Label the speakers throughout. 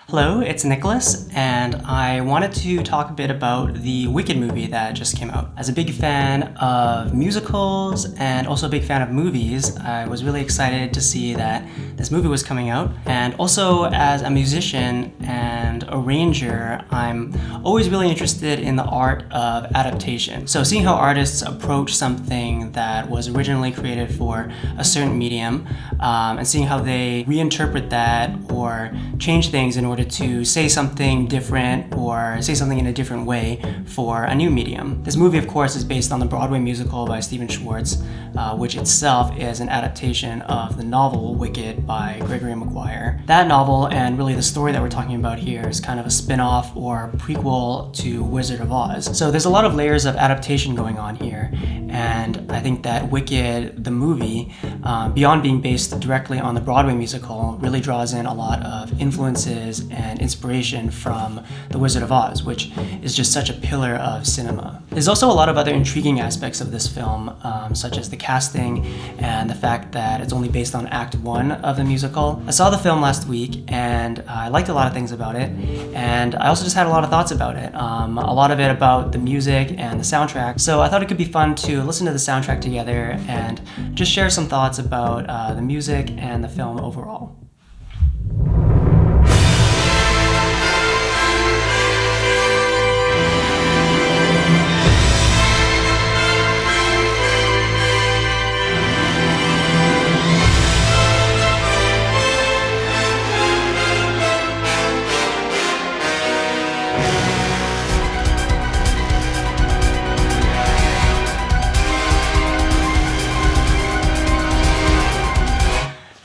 Speaker 1: Hello, it's Nicholas, and I wanted to talk a bit about the Wicked movie that just came out. As a big fan of musicals and also a big fan of movies, I was really excited to see that this movie was coming out. And also, as a musician and arranger, I'm always really interested in the art of adaptation. So seeing how artists approach something that was originally created for a certain medium, and seeing how they reinterpret that or change things in order to say something different or say something in a different way for a new medium. This movie, of course, is based on the Broadway musical by Stephen Schwartz, which itself is an adaptation of the novel Wicked by Gregory Maguire. That novel, and really the story that we're talking about here, is kind of a spin-off or prequel to Wizard of Oz. So there's a lot of layers of adaptation going on here, and I think that Wicked, the movie, beyond being based directly on the Broadway musical, really draws in a lot of influences and inspiration from The Wizard of Oz, which is just such a pillar of cinema. There's also a lot of other intriguing aspects of this film, such as the casting and the fact that it's only based on Act 1 of the musical. I saw the film last week and I liked a lot of things about it, and I also just had a lot of thoughts about it. A lot of it about the music and the soundtrack. So I thought it could be fun to listen to the soundtrack together and just share some thoughts about the music and the film overall.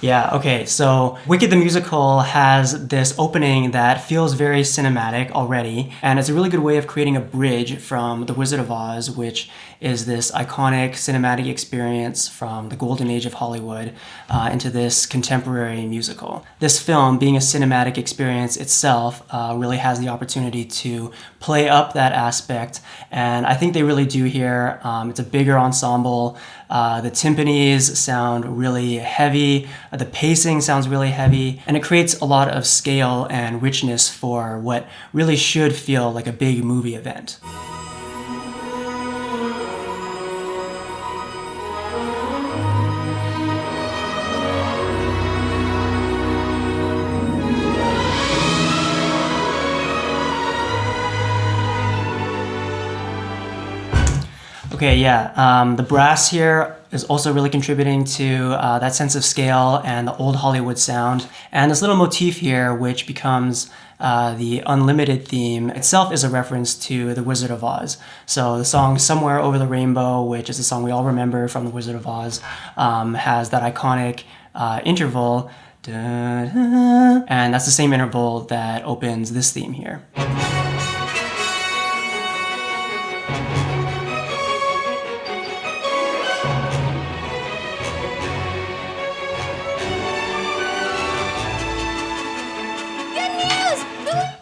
Speaker 1: Yeah, okay, so Wicked the Musical has this opening that feels very cinematic already, and it's a really good way of creating a bridge from The Wizard of Oz, which is this iconic cinematic experience from the golden age of Hollywood, into this contemporary musical. This film, being a cinematic experience itself, really has the opportunity to play up that aspect, and I think they really do here. It's a bigger ensemble. The timpanis sound really heavy, the pacing sounds really heavy, and it creates a lot of scale and richness for what really should feel like a big movie event. Okay, yeah, the brass here is also really contributing to that sense of scale and the old Hollywood sound. And this little motif here, which becomes the Unlimited theme, itself is a reference to The Wizard of Oz. So the song Somewhere Over the Rainbow, which is a song we all remember from The Wizard of Oz, has that iconic interval, and that's the same interval that opens this theme here.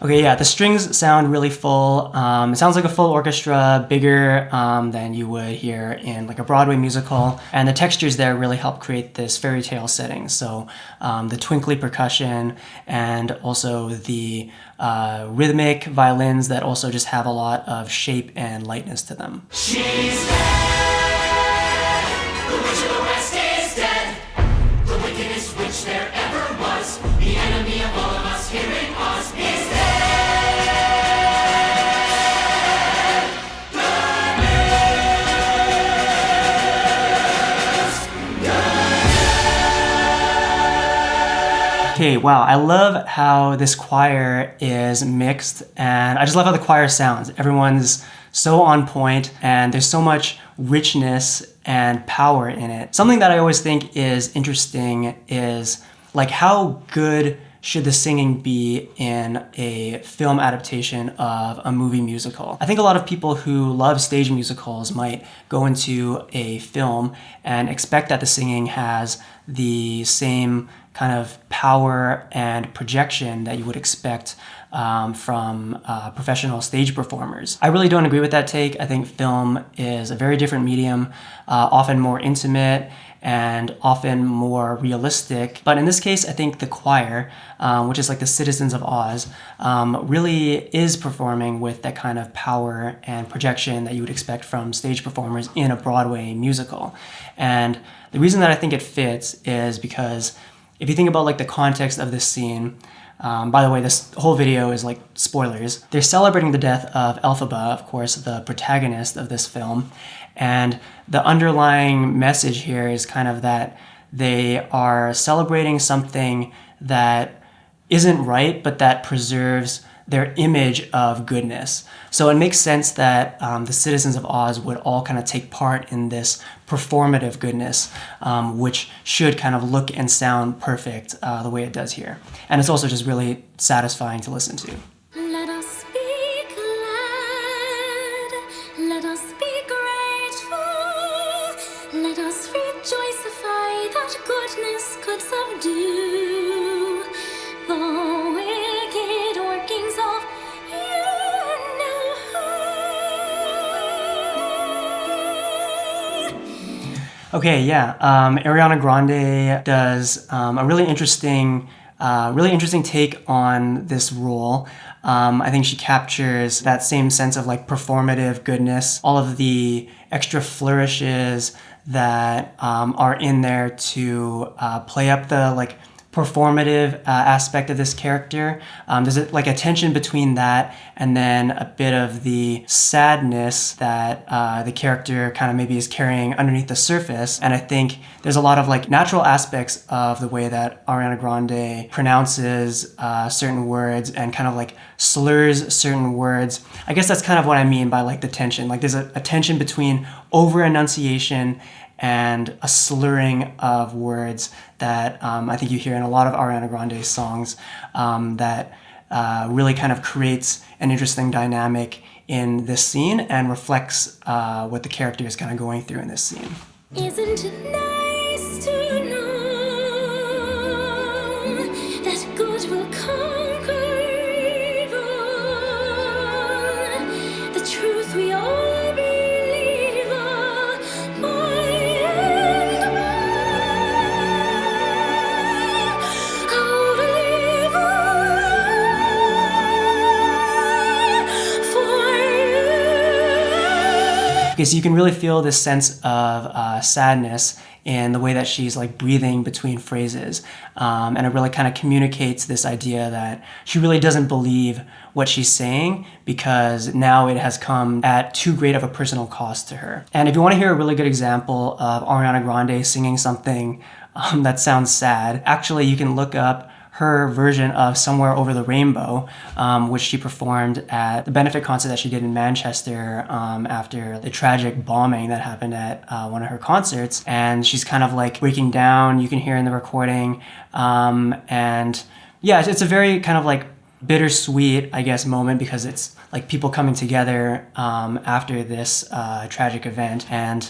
Speaker 1: Okay, yeah, the strings sound really full. It sounds like a full orchestra, bigger than you would hear in like a Broadway musical. And the textures there really help create this fairy tale setting. So the twinkly percussion and also the rhythmic violins that also just have a lot of shape and lightness to them.
Speaker 2: She's dead. The Witch of the West is dead. The wickedest witch there ever was. The enemy of all of us here in Oz is dead.
Speaker 1: Okay, wow, I love how this choir is mixed, and I just love how the choir sounds. Everyone's so on point, and there's so much richness and power in it. Something that I always think is interesting is like how good should the singing be in a film adaptation of a movie musical? I think a lot of people who love stage musicals might go into a film and expect that the singing has the same kind of power and projection that you would expect from professional stage performers. I really don't agree with that take. I think film is a very different medium, often more intimate and often more realistic. But in this case, I think the choir, which is like the Citizens of Oz, really is performing with that kind of power and projection that you would expect from stage performers in a Broadway musical. And the reason that I think it fits is because if you think about like the context of this scene, by the way, this whole video is like spoilers. They're celebrating the death of Elphaba, of course, the protagonist of this film. And the underlying message here is kind of that they are celebrating something that isn't right, but that preserves their image of goodness. So it makes sense that the citizens of Oz would all kind of take part in this performative goodness, which should kind of look and sound perfect the way it does here. And it's also just really satisfying to listen to.
Speaker 3: Let us be glad, let us be grateful, let us rejoicify that goodness could subdue the wicked workings of you know.
Speaker 1: Okay, yeah, Ariana Grande does a really interesting take on this role. I think she captures that same sense of like performative goodness, all of the extra flourishes that are in there to play up the like performative aspect of this character. There's like a tension between that and then a bit of the sadness that the character kind of maybe is carrying underneath the surface. And I think there's a lot of like natural aspects of the way that Ariana Grande pronounces certain words and kind of like slurs certain words. I guess that's kind of what I mean by like the tension. Like there's a tension between over enunciation and a slurring of words that I think you hear in a lot of Ariana Grande's songs that really kind of creates an interesting dynamic in this scene and reflects what the character is kind of going through in this scene.
Speaker 3: Isn't it nice to know that good will conquer evil? The truth we all believe by and by. I'll believe for you.
Speaker 1: Okay, so you can really feel this sense of sadness in the way that she's like breathing between phrases. And it really kind of communicates this idea that she really doesn't believe what she's saying because now it has come at too great of a personal cost to her. And if you want to hear a really good example of Ariana Grande singing something that sounds sad, actually you can look up her version of Somewhere Over the Rainbow, which she performed at the benefit concert that she did in Manchester after the tragic bombing that happened at one of her concerts. And she's kind of like breaking down, you can hear in the recording. And yeah, it's a very kind of like bittersweet, I guess, moment because it's like people coming together after this tragic event. And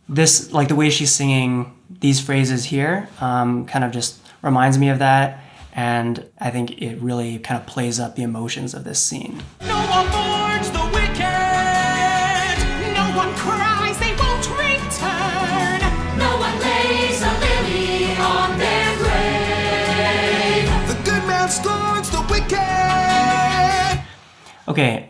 Speaker 1: this, like the way she's singing these phrases here, kind of just reminds me of that. And I think it really kind of plays up the emotions of this scene.
Speaker 2: No one mourns the wicked. No one cries, they won't return. No one lays a lily on their grave. The good man scorns the wicked.
Speaker 1: Okay,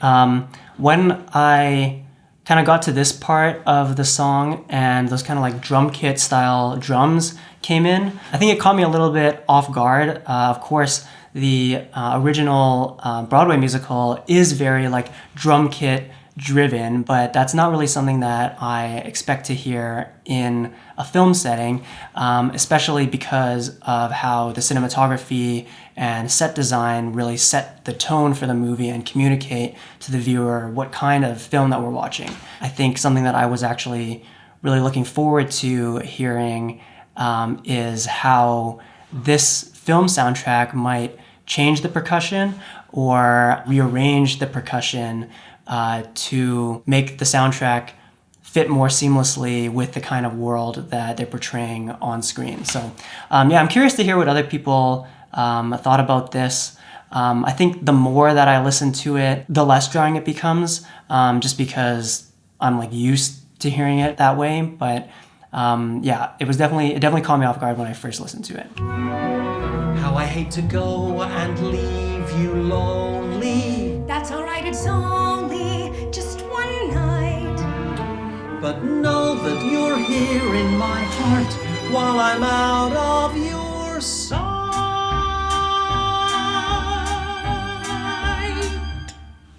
Speaker 1: when I kind of got to this part of the song and those kind of like drum kit style drums came in, I think it caught me a little bit off guard. Of course, the original Broadway musical is very like drum kit driven, but that's not really something that I expect to hear in a film setting, especially because of how the cinematography and set design really set the tone for the movie and communicate to the viewer what kind of film that we're watching. I think something that I was actually really looking forward to hearing is how this film soundtrack might change the percussion or rearrange the percussion to make the soundtrack fit more seamlessly with the kind of world that they're portraying on screen. So yeah, I'm curious to hear what other people thought about this. I think the more that I listen to it, the less jarring it becomes, just because I'm like used to hearing it that way. But yeah, it definitely caught me off guard when I first listened to it.
Speaker 4: How I hate to go and leave you lonely,
Speaker 3: That's alright, it's only just one night.
Speaker 4: but know that you're here in my heart while I'm out of your sight.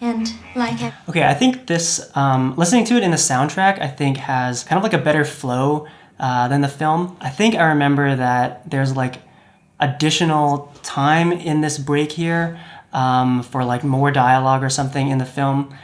Speaker 3: And like it.
Speaker 1: Okay, I think this, listening to it in the soundtrack, I think has kind of like a better flow than the film. I think I remember that there's like additional time in this break here for like more dialogue or something in the film,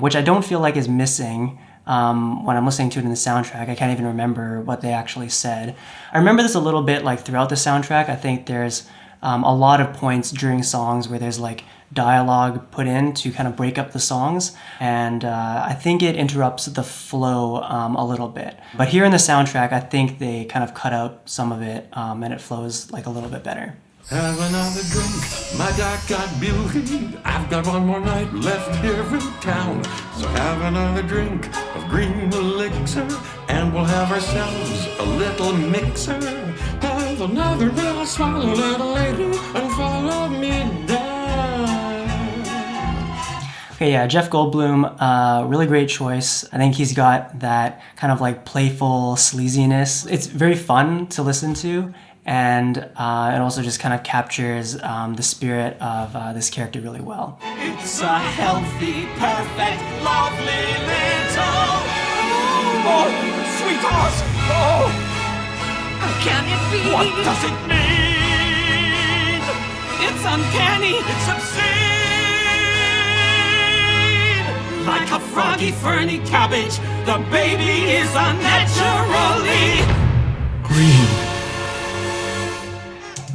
Speaker 1: which I don't feel like is missing when I'm listening to it in the soundtrack. I can't even remember what they actually said. I remember this a little bit like throughout the soundtrack. I think there's a lot of points during songs where there's like dialogue put in to kind of break up the songs, and I think it interrupts the flow a little bit. But here in the soundtrack, I think they kind of cut out some of it, and it flows like a little bit better.
Speaker 5: Have another drink, my Doc got beauty. I've got one more night left here in town. So have another drink of green elixir, and we'll have ourselves a little mixer. Have another real swallow, little lady, and follow me down.
Speaker 1: Okay, yeah, Jeff Goldblum, really great choice. I think he's got that kind of like playful sleaziness. It's very fun to listen to, and it also just kind of captures the spirit of this character really well.
Speaker 2: It's a healthy, perfect, lovely little. Oh, sweetheart! Oh! How can it be? What does it mean? It's uncanny, it's obscene! Like a froggy, ferny cabbage, the baby is unnaturally green.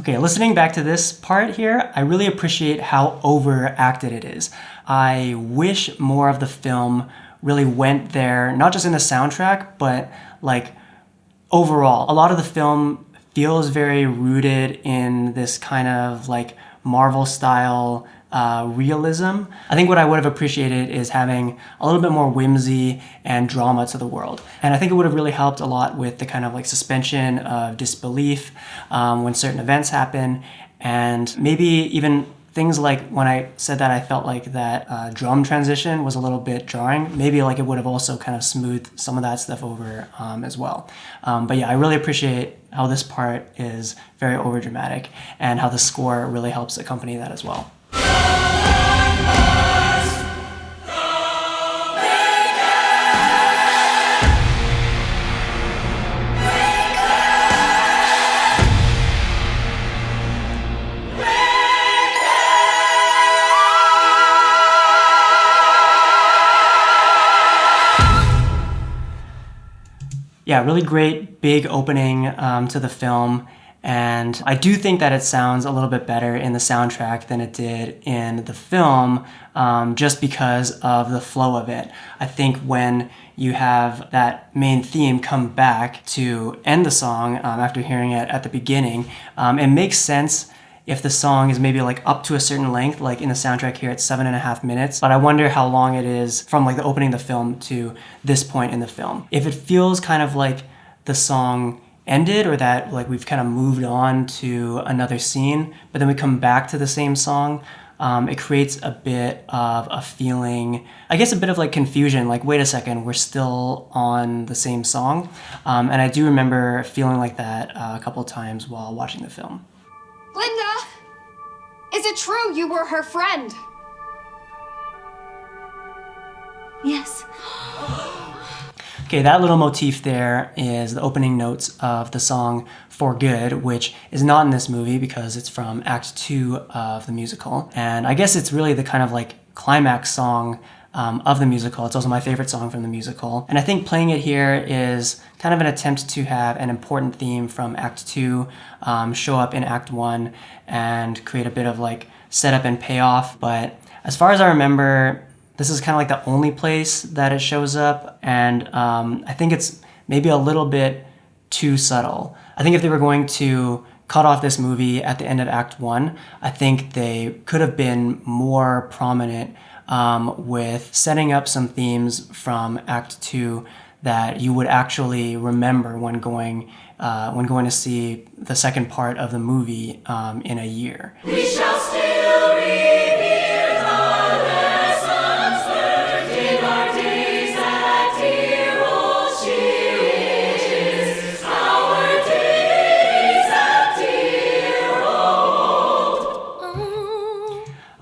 Speaker 1: Okay, listening back to this part here, I really appreciate how overacted it is. I wish more of the film really went there, not just in the soundtrack, but like overall. A lot of the film feels very rooted in this kind of like Marvel style realism. I think what I would have appreciated is having a little bit more whimsy and drama to the world. And I think it would have really helped a lot with the kind of like suspension of disbelief when certain events happen. And maybe even things like when I said that I felt like that drum transition was a little bit jarring, maybe like it would have also kind of smoothed some of that stuff over as well. But yeah, I really appreciate how this part is very overdramatic and how the score really helps accompany that as well. Yeah, really great big opening to the film, and I do think that it sounds a little bit better in the soundtrack than it did in the film, just because of the flow of it. I think when you have that main theme come back to end the song after hearing it at the beginning, it makes sense if the song is maybe like up to a certain length, like in the soundtrack here, it's 7.5 minutes. But I wonder how long it is from like the opening of the film to this point in the film. If it feels kind of like the song ended, or that like we've kind of moved on to another scene, but then we come back to the same song, it creates a bit of a feeling, I guess a bit of like confusion, like wait a second, we're still on the same song. And I do remember feeling like that a couple of times while watching the film.
Speaker 6: Glinda! Is it true you were her friend?
Speaker 3: Yes.
Speaker 1: Okay, that little motif there is the opening notes of the song For Good, which is not in this movie because it's from Act 2 of the musical. And I guess it's really the kind of like climax song of the musical. It's also my favorite song from the musical. And I think playing it here is kind of an attempt to have an important theme from Act 2 show up in Act 1 and create a bit of like setup and payoff. But as far as I remember, This is kind of like the only place that it shows up, and I think it's maybe a little bit too subtle. I think if they were going to cut off this movie at the end of Act 1, I think they could have been more prominent with setting up some themes from Act 2 that you would actually remember when going to see the second part of the movie in a year.
Speaker 2: We shall still reveal the lessons learned in our days at dear old Shiz. Our days at dear old.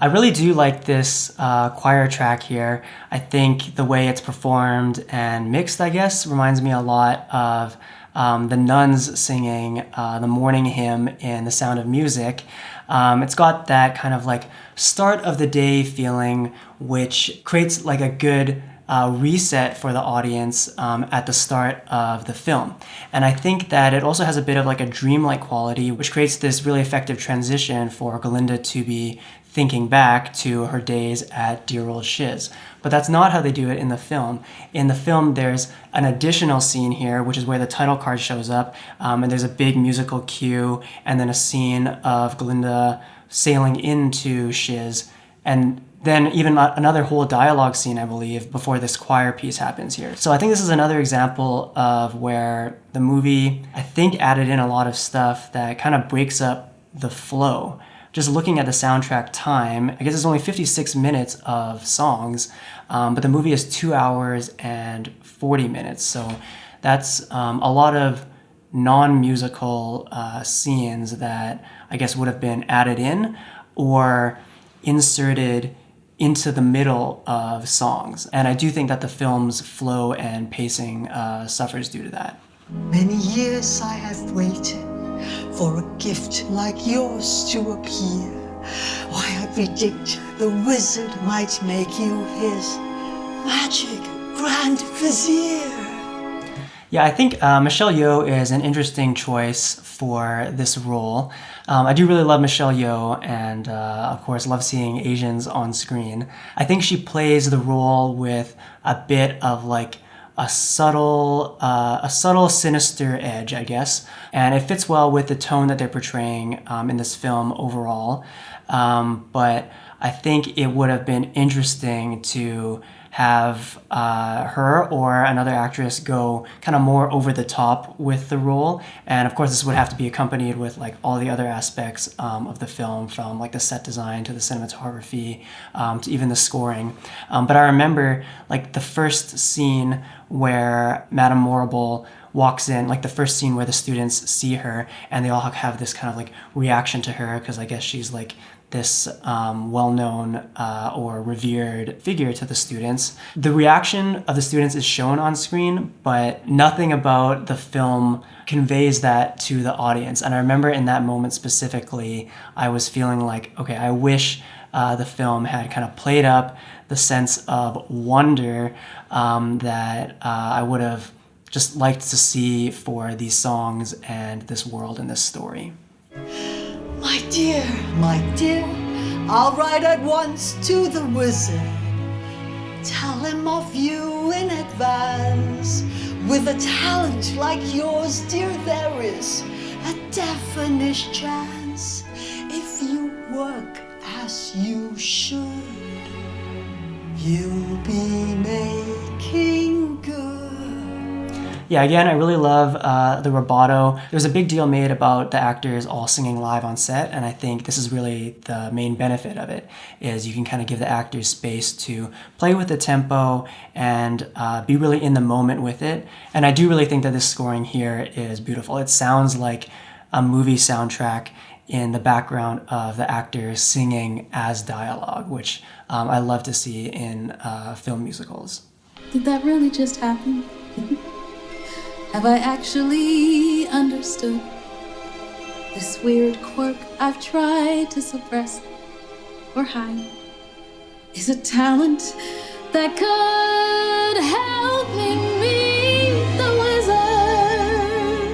Speaker 1: I really do like this choir track here. I think the way it's performed and mixed, I guess, reminds me a lot of the nuns singing the morning hymn in The Sound of Music. It's got that kind of like start of the day feeling, which creates like a good reset for the audience at the start of the film. And I think that it also has a bit of like a dreamlike quality, which creates this really effective transition for Galinda to be thinking back to her days at dear old Shiz. But that's not how they do it in the film. In the film, there's an additional scene here, which is where the title card shows up, and there's a big musical cue, and then a scene of Galinda sailing into Shiz, and then even another whole dialogue scene, I believe, before this choir piece happens here. So I think this is another example of where the movie, I think, added in a lot of stuff that kind of breaks up the flow. Just looking at the soundtrack time, I guess it's only 56 minutes of songs, but the movie is 2 hours and 40 minutes. So that's a lot of non-musical scenes that I guess would have been added in or inserted into the middle of songs. And I do think that the film's flow and pacing suffers due to that.
Speaker 7: Many years I have waited for a gift like yours to appear. Why, I predict the wizard might make you his magic grand vizier.
Speaker 1: Yeah, I think Michelle Yeoh is an interesting choice for this role. I do really love Michelle Yeoh and, of course, love seeing Asians on screen. I think she plays the role with a bit of like a subtle, sinister edge, I guess. And it fits well with the tone that they're portraying in this film overall. But I think it would have been interesting to have her or another actress go kind of more over the top with the role. And of course, this would have to be accompanied with like all the other aspects of the film, from like the set design to the cinematography to even the scoring. But I remember like the first scene where Madame Morrible walks in, like the first scene where the students see her and they all have this kind of like reaction to her because I guess she's like this well-known or revered figure to the students. The reaction of the students is shown on screen, but nothing about the film conveys that to the audience. And I remember in that moment specifically, I was feeling like, okay, I wish the film had kind of played up the sense of wonder that I would have just liked to see for these songs and this world and this story.
Speaker 7: My dear, I'll write at once to the wizard. Tell him of you in advance. With a talent like yours, dear, there is a definite chance. If you work as you should, you'll be making good.
Speaker 1: Yeah, again, I really love the rubato. There's a big deal made about the actors all singing live on set, and I think this is really the main benefit of it, is you can kind of give the actors space to play with the tempo and be really in the moment with it. And I do really think that this scoring here is beautiful. It sounds like a movie soundtrack in the background of the actors singing as dialogue, which I love to see in film musicals.
Speaker 8: Did that really just happen? Have I actually understood this weird quirk I've tried to suppress or hide? Is a talent that could help me meet the wizard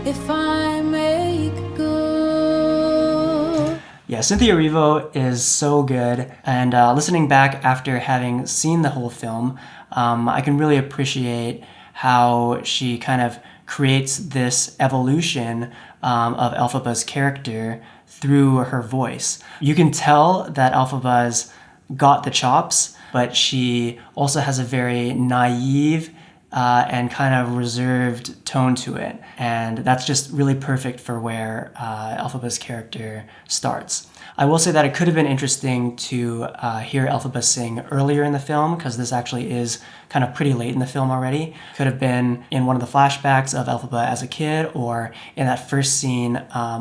Speaker 8: if I make good.
Speaker 1: Yeah, Cynthia Erivo is so good, and listening back after having seen the whole film, I can really appreciate how she kind of creates this evolution of Elphaba's character through her voice. You can tell that Elphaba's got the chops, but she also has a very naive and kind of reserved tone to it. And that's just really perfect for where Elphaba's character starts. I will say that it could have been interesting to hear Elphaba sing earlier in the film, because this actually is kind of pretty late in the film already. Could have been in one of the flashbacks of Elphaba as a kid, or in that first scene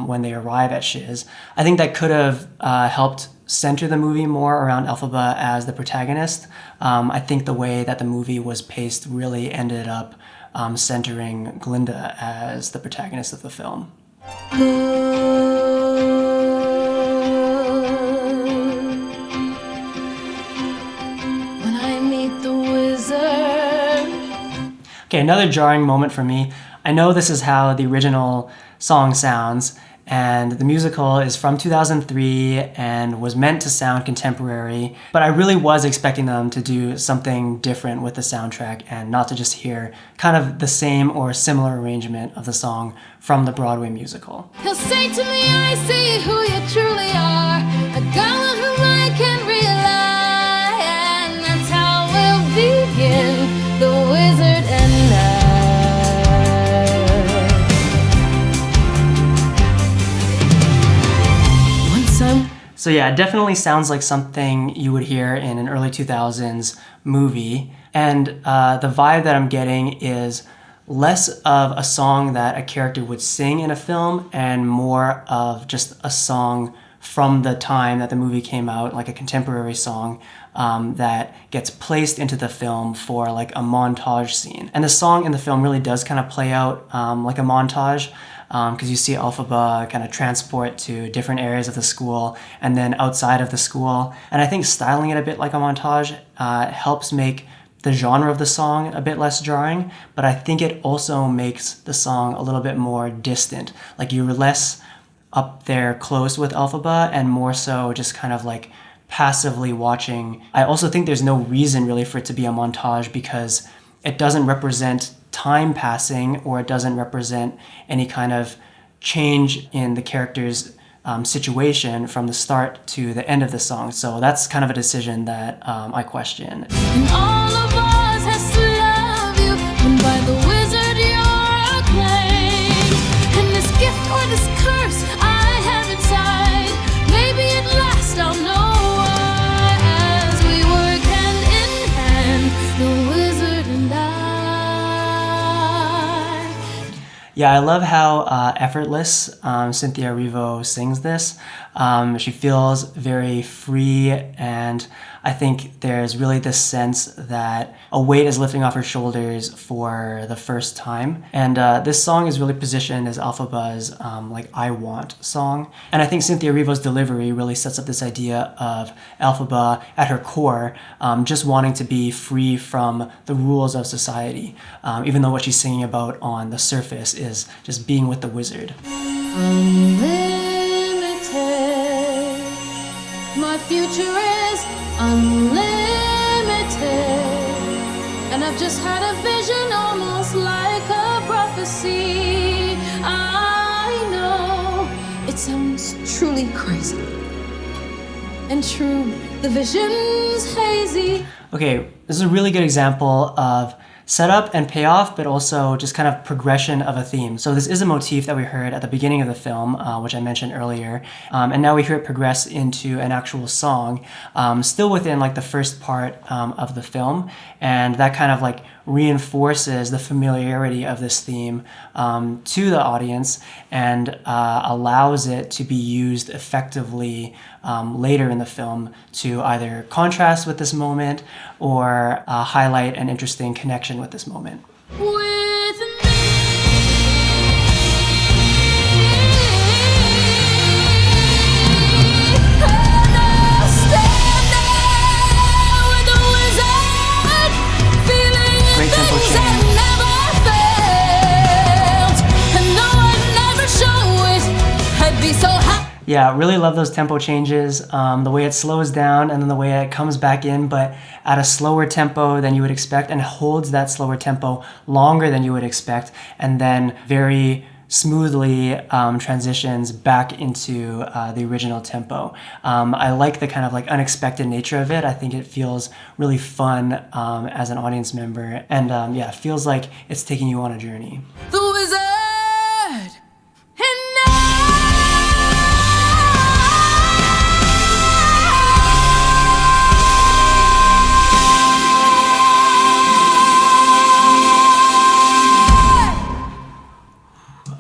Speaker 1: when they arrive at Shiz. I think that could have helped center the movie more around Elphaba as the protagonist. I think the way that the movie was paced really ended up centering Glinda as the protagonist of the film.
Speaker 8: When I meet the wizard.
Speaker 1: Okay, another jarring moment for me. I know this is how the original song sounds, and the musical is from 2003 and was meant to sound contemporary, but I really was expecting them to do something different with the soundtrack and not to just hear kind of the same or similar arrangement of the song from the Broadway musical.
Speaker 8: He'll say to me, I see who you truly are, a girl on whom I can rely, and that's how we'll begin, the wizard and I.
Speaker 1: So yeah, it definitely sounds like something you would hear in an early 2000s movie. And the vibe that I'm getting is less of a song that a character would sing in a film and more of just a song from the time that the movie came out, like a contemporary song that gets placed into the film for like a montage scene. And the song in the film really does kind of play out like a montage, because you see Elphaba kind of transport to different areas of the school and then outside of the school. And I think styling it a bit like a montage helps make the genre of the song a bit less jarring, but I think it also makes the song a little bit more distant. Like you're less up there close with Elphaba and more so just kind of like passively watching. I also think there's no reason really for it to be a montage because it doesn't represent time passing or it doesn't represent any kind of change in the character's situation from the start to the end of the song. So that's kind of a decision that I question.
Speaker 8: And all of us has to love you, and by the wizard you're acclaimed. And this gift or this curse I have inside, maybe at last I'll know why. As we work hand in hand, the wizard and I.
Speaker 1: Yeah, I love how effortless Cynthia Erivo sings this. She feels very free, and I think there's really this sense that a weight is lifting off her shoulders for the first time. And this song is really positioned as Elphaba's like I Want song. And I think Cynthia Erivo's delivery really sets up this idea of Elphaba at her core just wanting to be free from the rules of society, even though what she's singing about on the surface is just being with the wizard.
Speaker 8: Unlimited, my future is unlimited, and I've just had a vision almost like a prophecy. I know it sounds truly crazy, and true, the vision's hazy.
Speaker 1: Okay, this is a really good example of setup and payoff, but also just kind of progression of a theme. So this is a motif that we heard at the beginning of the film, which I mentioned earlier, and now we hear it progress into an actual song, still within like the first part of the film, and that kind of like reinforces the familiarity of this theme to the audience and allows it to be used effectively later in the film to either contrast with this moment or highlight an interesting connection with this moment.
Speaker 8: With me, and I'll stand there with the wizard, feeling
Speaker 1: Great tempo
Speaker 8: things
Speaker 1: change.
Speaker 8: I've never felt, and though I'd never show it, I'd be so happy.
Speaker 1: Yeah, really love those tempo changes. The way it slows down and then the way it comes back in, but at a slower tempo than you would expect, and holds that slower tempo longer than you would expect, and then very smoothly transitions back into the original tempo. I like the kind of like unexpected nature of it. I think it feels really fun as an audience member, and yeah, it feels like it's taking you on a journey.
Speaker 8: The wizard and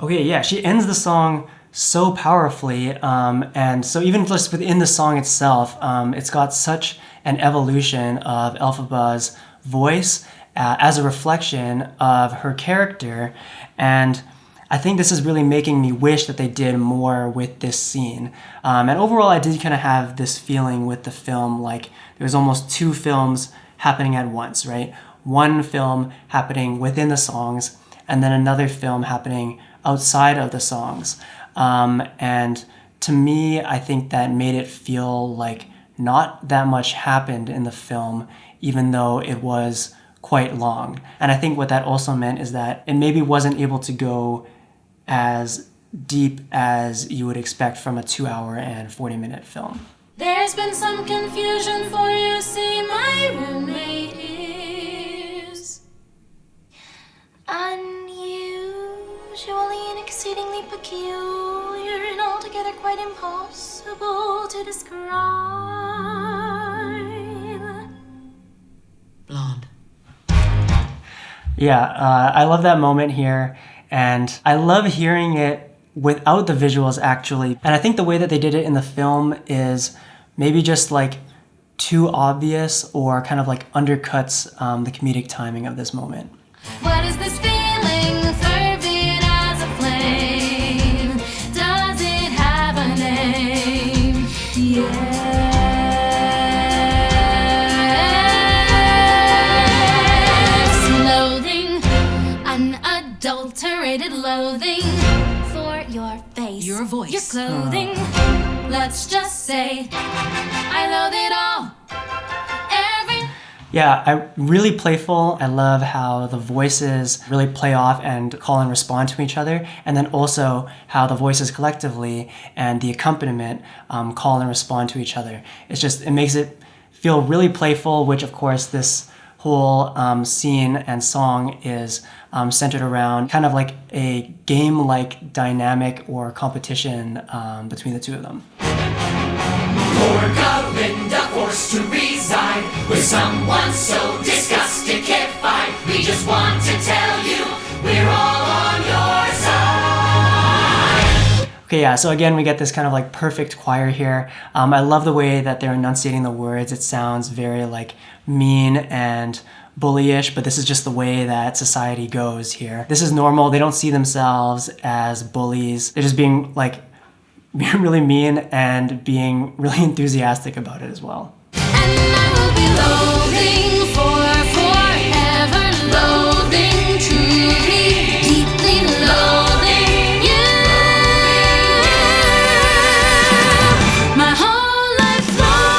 Speaker 1: Okay, yeah, she ends the song so powerfully, and so even just within the song itself, it's got such an evolution of Elphaba's voice as a reflection of her character, and I think this is really making me wish that they did more with this scene. And overall, I did kind of have this feeling with the film, like there's almost two films happening at once, right? One film happening within the songs, and then another film happening outside of the songs. And to me, I think that made it feel like not that much happened in the film, even though it was quite long. And I think what that also meant is that it maybe wasn't able to go as deep as you would expect from a 2-hour and 40-minute film.
Speaker 8: there's been some confusion, for you see my roommate is unusually and exceedingly peculiar and altogether quite impossible to describe.
Speaker 7: Blonde.
Speaker 1: Yeah, I love that moment here, and I love hearing it without the visuals actually. And I think the way that they did it in the film is maybe just like too obvious, or kind of like undercuts the comedic timing of this moment.
Speaker 8: What is this feeling, fervid as a flame? Does it have a name? Yes. Loathing, unadulterated loathing for your face, your voice, your clothing. Let's just say I loathe it all.
Speaker 1: Yeah, really playful. I love how the voices really play off and call and respond to each other, and then also how the voices collectively and the accompaniment call and respond to each other. It makes it feel really playful, which of course this whole scene and song is centered around kind of like a game-like dynamic or competition between the two of them.
Speaker 2: Poor Galinda forced to resign with someone so disgusting-ified. We just want to tell you we're all on your side.
Speaker 1: Okay, yeah, so again, we get this kind of like perfect choir here. I love the way that they're enunciating the words. It sounds very like mean and bullyish, but this is just the way that society goes here. This is normal. They don't see themselves as bullies. They're just being really mean and being really enthusiastic about it as well.
Speaker 8: And I will be loathing for forever, loathing, truly, deeply loathing you. My whole life long.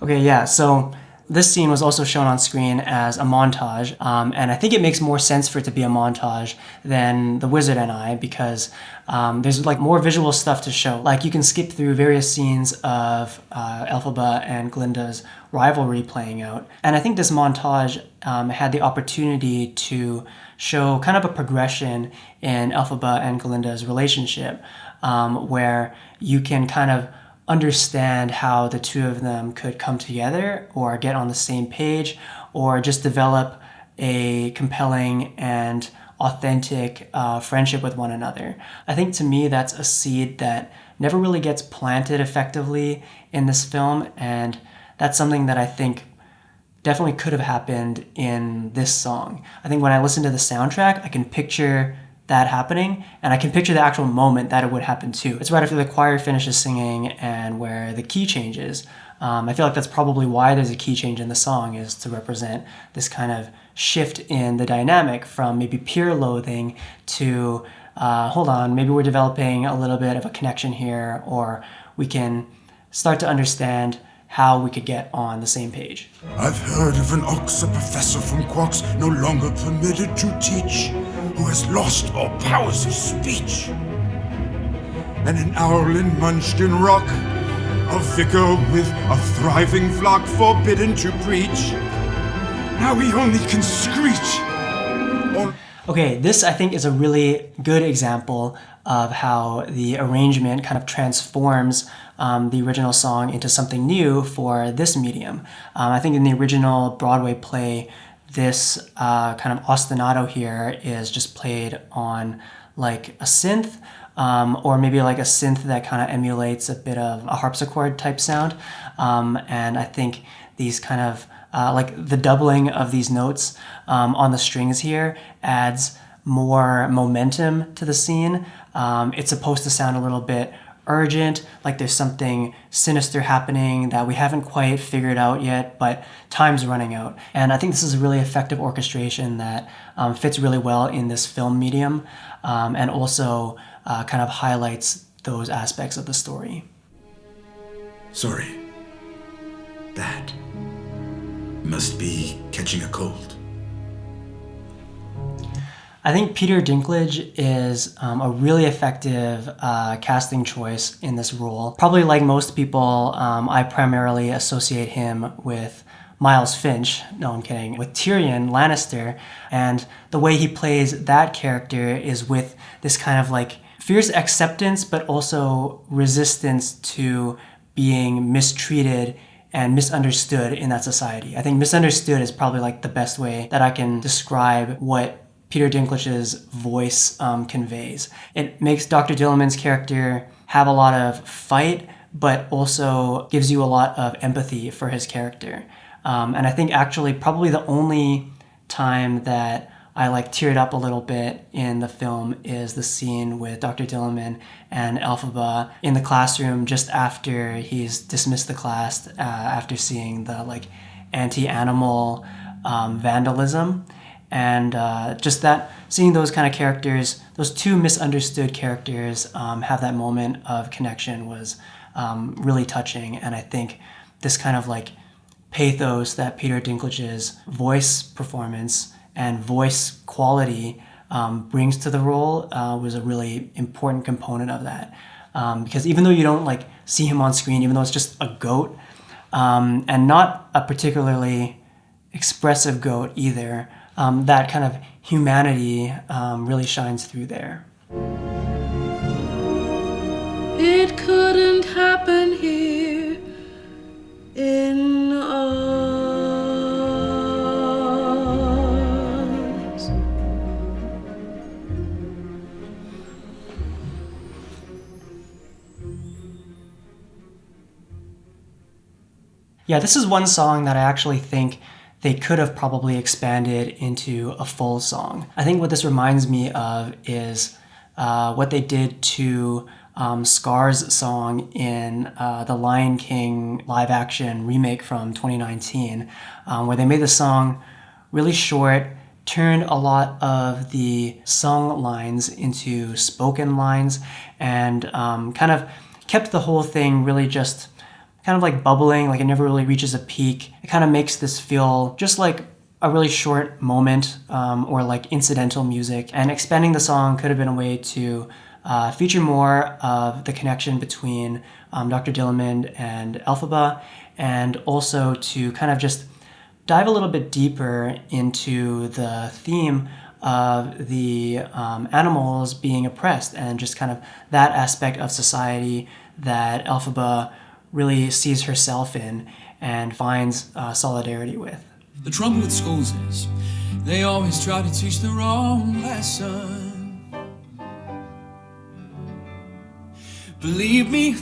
Speaker 1: Okay, yeah, so this scene was also shown on screen as a montage, and I think it makes more sense for it to be a montage than The Wizard and I, because there's like more visual stuff to show. Like you can skip through various scenes of Elphaba and Glinda's rivalry playing out, and I think this montage had the opportunity to show kind of a progression in Elphaba and Glinda's relationship, where you can kind of understand how the two of them could come together or get on the same page, or just develop a compelling and authentic friendship with one another. I think to me that's a seed that never really gets planted effectively in this film, and that's something that I think definitely could have happened in this song. I think when I listen to the soundtrack, I can picture that happening, and I can picture the actual moment that it would happen too. It's right after the choir finishes singing and where the key changes. I feel like that's probably why there's a key change in the song, is to represent this kind of shift in the dynamic from maybe pure loathing to, hold on, maybe we're developing a little bit of a connection here, or we can start to understand how we could get on the same page.
Speaker 9: I've heard of an Oxa professor from Quarks no longer permitted to teach, who has lost all powers of speech. And an owl in Munchkin Rock, a vicar with a thriving flock forbidden to preach. Now he only can screech.
Speaker 1: Okay, this I think is a really good example of how the arrangement kind of transforms the original song into something new for this medium. I think in the original Broadway play, this kind of ostinato here is just played on like a synth, or maybe like a synth that kind of emulates a bit of a harpsichord type sound. And I think these kind of like the doubling of these notes on the strings here adds more momentum to the scene. It's supposed to sound a little bit urgent, like there's something sinister happening that we haven't quite figured out yet, but time's running out. And I think this is a really effective orchestration that fits really well in this film medium, and also kind of highlights those aspects of the story.
Speaker 9: Sorry. That must be catching a cold.
Speaker 1: I think Peter Dinklage is a really effective casting choice in this role. Probably like most people, I primarily associate him with Miles Finch, no I'm kidding, with Tyrion Lannister, and the way he plays that character is with this kind of like fierce acceptance but also resistance to being mistreated and misunderstood in that society. I think misunderstood is probably like the best way that I can describe what Peter Dinklage's voice conveys. It makes Dr. Dillamond's character have a lot of fight, but also gives you a lot of empathy for his character. And I think actually probably the only time that I like teared up a little bit in the film is the scene with Dr. Dillamond and Elphaba in the classroom just after he's dismissed the class after seeing the like anti-animal vandalism. And just that, seeing those kind of characters, those two misunderstood characters have that moment of connection was really touching. And I think this kind of like pathos that Peter Dinklage's voice performance and voice quality brings to the role was a really important component of that. Because even though you don't like see him on screen, even though it's just a goat, and not a particularly expressive goat either, that kind of humanity really shines through there.
Speaker 8: It couldn't happen here in Oz.
Speaker 1: Yeah, this is one song that I actually think they could have probably expanded into a full song. I think what this reminds me of is what they did to Scar's song in the Lion King live action remake from 2019, where they made the song really short, turned a lot of the sung lines into spoken lines, and kind of kept the whole thing really just kind of like bubbling, like it never really reaches a peak. It kind of makes this feel just like a really short moment, or like incidental music. And expanding the song could have been a way to feature more of the connection between Dr. Dillamond and Elphaba, and also to kind of just dive a little bit deeper into the theme of the animals being oppressed, and just kind of that aspect of society that Elphaba really sees herself in and finds solidarity with.
Speaker 10: The trouble with schools is they always try to teach the wrong lesson. Believe me,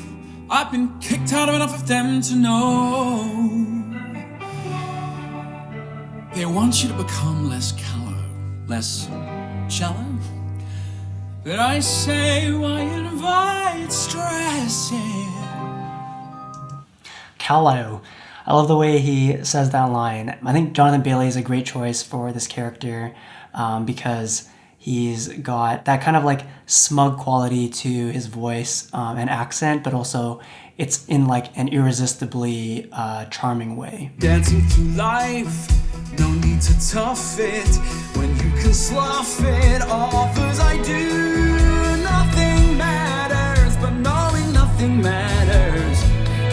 Speaker 10: I've been kicked out of enough of them to know they want you to become less callow, less shallow. But I say, why invite stress in?
Speaker 1: Kalau. I love the way he says that line. I think Jonathan Bailey is a great choice for this character because he's got that kind of like smug quality to his voice and accent, but also it's in like an irresistibly charming way.
Speaker 10: Dancing through life, no need to tough it when you can slough it off as I do. Nothing matters, but knowing nothing matters.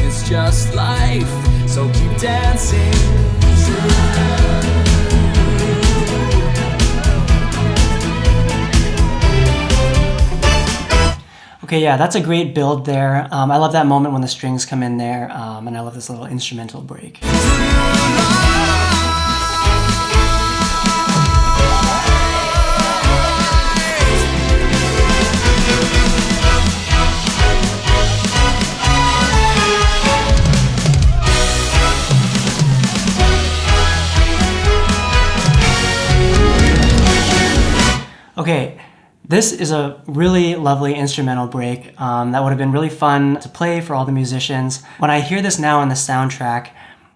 Speaker 10: It's just life, so keep dancing through.
Speaker 1: Okay, yeah, that's a great build there. I love that moment when the strings come in there, and I love this little instrumental break. Okay, this is a really lovely instrumental break that would have been really fun to play for all the musicians. When I hear this now in the soundtrack,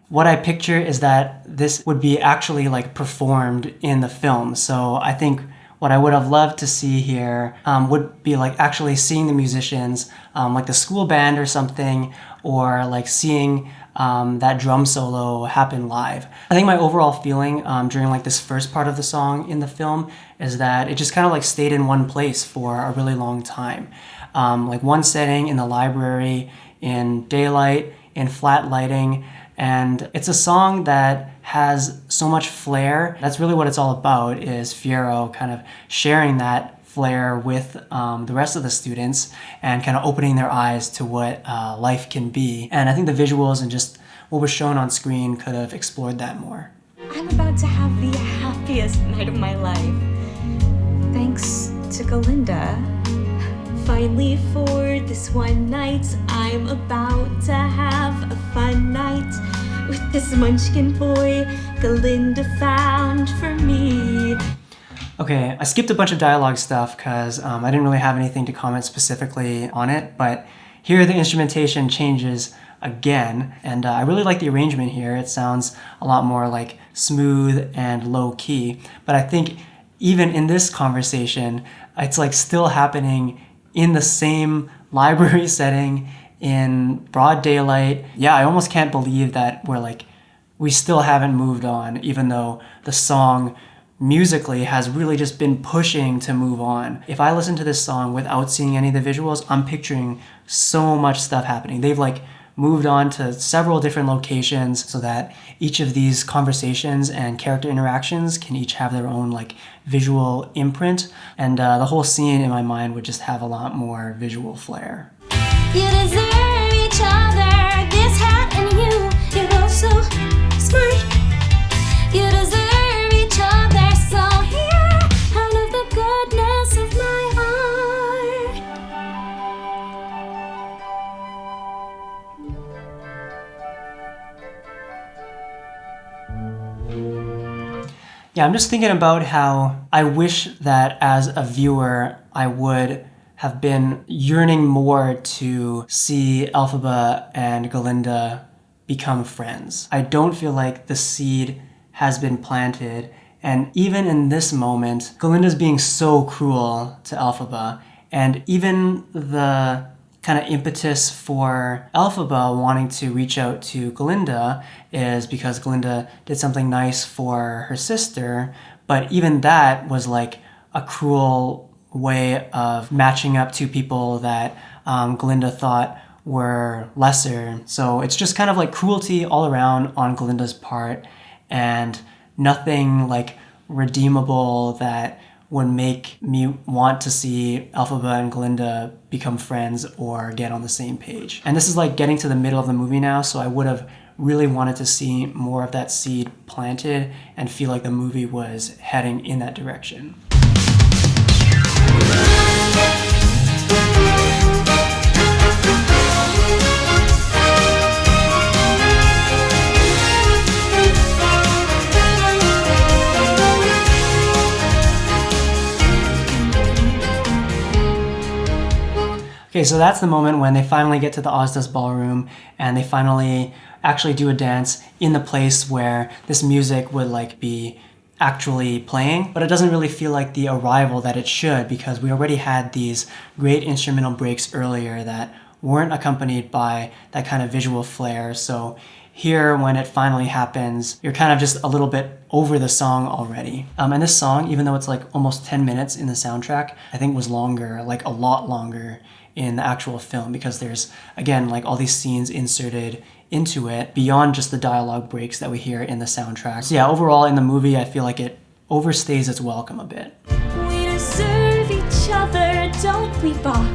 Speaker 1: what I picture is that this would be actually like performed in the film. So I think what I would have loved to see here would be like actually seeing the musicians, like the school band or something, or like seeing that drum solo happen live. I think my overall feeling during like this first part of the song in the film is that it just kind of like stayed in one place for a really long time. Like one setting in the library, in daylight, in flat lighting, and it's a song that has so much flair. That's really what it's all about, is Fiyero kind of sharing that flair with the rest of the students and kind of opening their eyes to what life can be. And I think the visuals and just what was shown on screen could have explored that more.
Speaker 3: I'm about to have the happiest night of my life. Thanks to Galinda. Finally, for this one night, I'm about to have a fun night with this munchkin boy Galinda found for me.
Speaker 1: Okay, I skipped a bunch of dialogue stuff because I didn't really have anything to comment specifically on it, but here the instrumentation changes again, and I really like the arrangement here. It sounds a lot more like smooth and low key, but I think even in this conversation, it's like still happening in the same library setting in broad daylight. Yeah, I almost can't believe that we still haven't moved on, even though the song musically has really just been pushing to move on. If I listen to this song without seeing any of the visuals, I'm picturing so much stuff happening. They've like moved on to several different locations so that each of these conversations and character interactions can each have their own like visual imprint, and the whole scene in my mind would just have a lot more visual flair.
Speaker 3: You deserve each other, this hat and you, you're both so smart. You deserve each other, so here, out of the goodness of my heart.
Speaker 1: Yeah, I'm just thinking about how I wish that as a viewer, I would have been yearning more to see Elphaba and Galinda become friends. I don't feel like the seed has been planted, and even in this moment, Galinda's being so cruel to Elphaba, and even the kind of impetus for Elphaba wanting to reach out to Galinda is because Galinda did something nice for her sister, but even that was like a cruel way of matching up two people that Galinda thought were lesser. So it's just kind of like cruelty all around on Galinda's part, and nothing like redeemable that would make me want to see Elphaba and Galinda become friends or get on the same page. And this is like getting to the middle of the movie now, so I would have really wanted to see more of that seed planted and feel like the movie was heading in that direction. Okay, so that's the moment when they finally get to the Ozdaz ballroom and they finally actually do a dance in the place where this music would like be actually playing, but it doesn't really feel like the arrival that it should, because we already had these great instrumental breaks earlier that weren't accompanied by that kind of visual flair. So here, when it finally happens, you're kind of just a little bit over the song already. And this song, even though it's like almost 10 minutes in the soundtrack, I think was longer, like a lot longer in the actual film, because there's, again, like all these scenes inserted into it beyond just the dialogue breaks that we hear in the soundtrack. So yeah, overall in the movie, I feel like it overstays its welcome a bit.
Speaker 3: We deserve each other, don't we, Bach?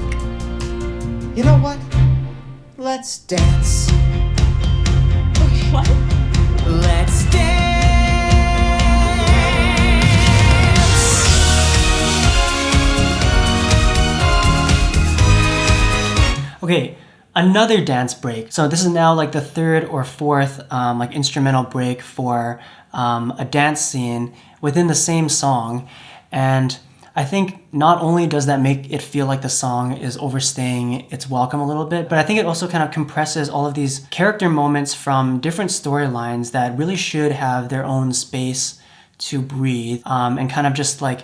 Speaker 7: You know what? Let's dance.
Speaker 3: What?
Speaker 7: Let's dance.
Speaker 1: Okay, another dance break. So this is now like the third or fourth like instrumental break for a dance scene within the same song. And I think not only does that make it feel like the song is overstaying its welcome a little bit, but I think it also kind of compresses all of these character moments from different storylines that really should have their own space to breathe, and kind of just like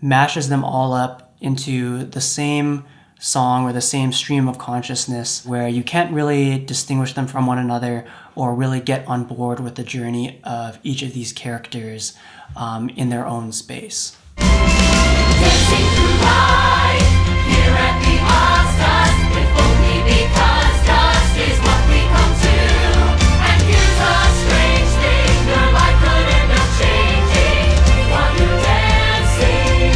Speaker 1: mashes them all up into the same song or the same stream of consciousness, where you can't really distinguish them from one another or really get on board with the journey of each of these characters in their own space.
Speaker 2: Dancing through life, here at the Ozdust, if only because dust is what we come to. And here's a strange thing, your life could end up changing while you're dancing.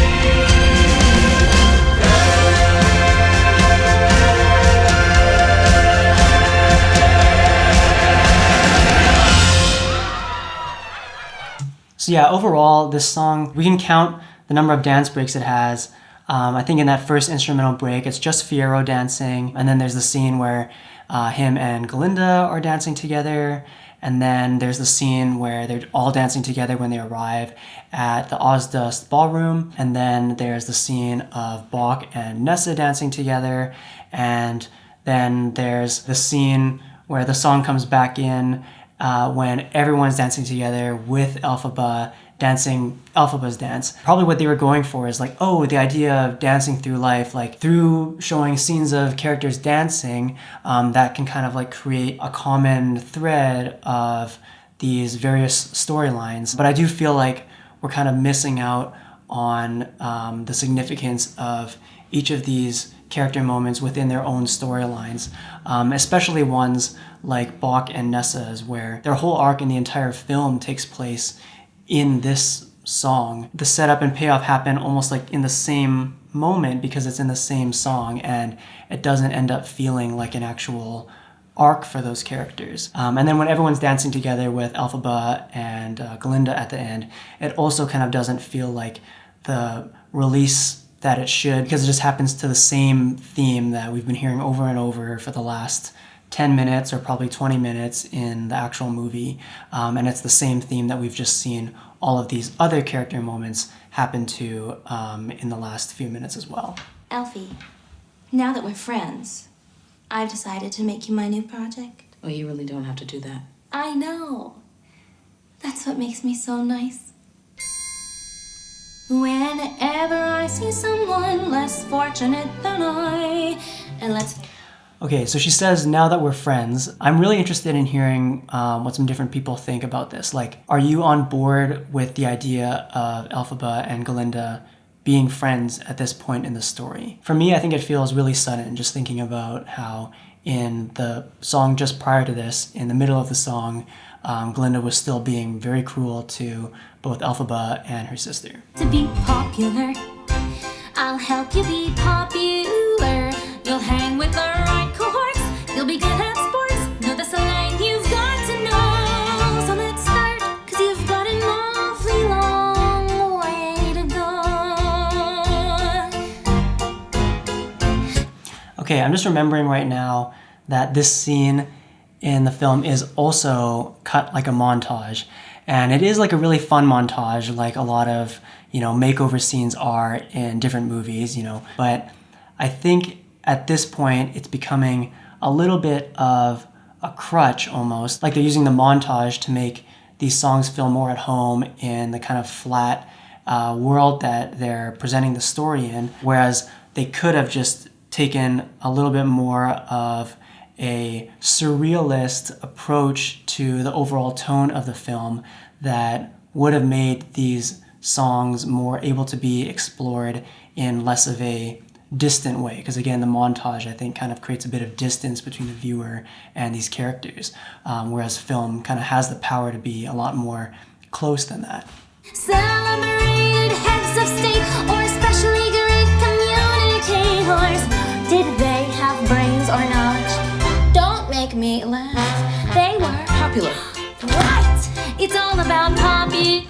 Speaker 1: So yeah, overall, this song, we can count the number of dance breaks it has. I think in that first instrumental break, it's just Fiyero dancing, and then there's the scene where him and Galinda are dancing together, and then there's the scene where they're all dancing together when they arrive at the Ozdust ballroom, and then there's the scene of Bach and Nessa dancing together, and then there's the scene where the song comes back in when everyone's dancing together with Elphaba dancing Elphaba's dance. Probably what they were going for is like, oh, the idea of dancing through life, like through showing scenes of characters dancing, that can kind of like create a common thread of these various storylines. But I do feel like we're kind of missing out on the significance of each of these character moments within their own storylines, especially ones like Bach and Nessa's, where their whole arc in the entire film takes place in this song. The setup and payoff happen almost like in the same moment because it's in the same song, and it doesn't end up feeling like an actual arc for those characters. And then when everyone's dancing together with Elphaba and Galinda at the end, it also kind of doesn't feel like the release that it should, because it just happens to the same theme that we've been hearing over and over for the last 10 minutes or probably 20 minutes in the actual movie. And it's the same theme that we've just seen all of these other character moments happen to in the last few minutes as well.
Speaker 3: Elfie, now that we're friends, I've decided to make you my new project.
Speaker 8: Oh, you really don't have to do that.
Speaker 3: I know. That's what makes me so nice. Whenever I see someone less fortunate than I, and let's...
Speaker 1: Okay, so she says, now that we're friends, I'm really interested in hearing what some different people think about this. Like, are you on board with the idea of Elphaba and Galinda being friends at this point in the story? For me, I think it feels really sudden, just thinking about how in the song just prior to this, in the middle of the song, Galinda was still being very cruel to both Elphaba and her sister.
Speaker 3: To be popular, I'll help you be popular. You'll hang with the right cohorts, you'll be good at sports. No, that's a line you've got to know. So let's start, 'cause you've got an awfully long way to go.
Speaker 1: Okay, I'm just remembering right now that this scene in the film is also cut like a montage. And it is like a really fun montage, like a lot of, makeover scenes are in different movies, But I think at this point, it's becoming a little bit of a crutch almost. Like they're using the montage to make these songs feel more at home in the kind of flat world that they're presenting the story in, whereas they could have just taken a little bit more of a surrealist approach to the overall tone of the film that would have made these songs more able to be explored in less of a distant way. Because again, the montage, I think, kind of creates a bit of distance between the viewer and these characters, whereas film kind of has the power to be a lot more close than that.
Speaker 11: Celebrated heads of state or especially great communicators. Did they have brains or knowledge? Don't make me laugh. They were popular. What? It's all about Poppy.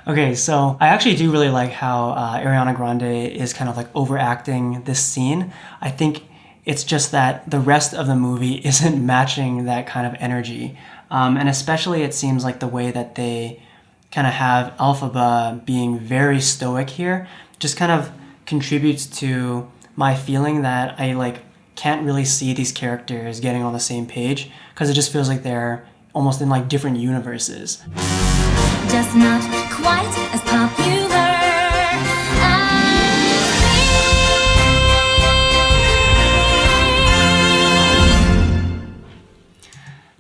Speaker 1: Okay, so I actually do really like how Ariana Grande is kind of like overacting this scene. I think it's just that the rest of the movie isn't matching that kind of energy. And especially it seems like the way that they kind of have Elphaba being very stoic here just kind of contributes to my feeling that I like can't really see these characters getting on the same page, because it just feels like they're almost in like different universes.
Speaker 11: Just not quite as popular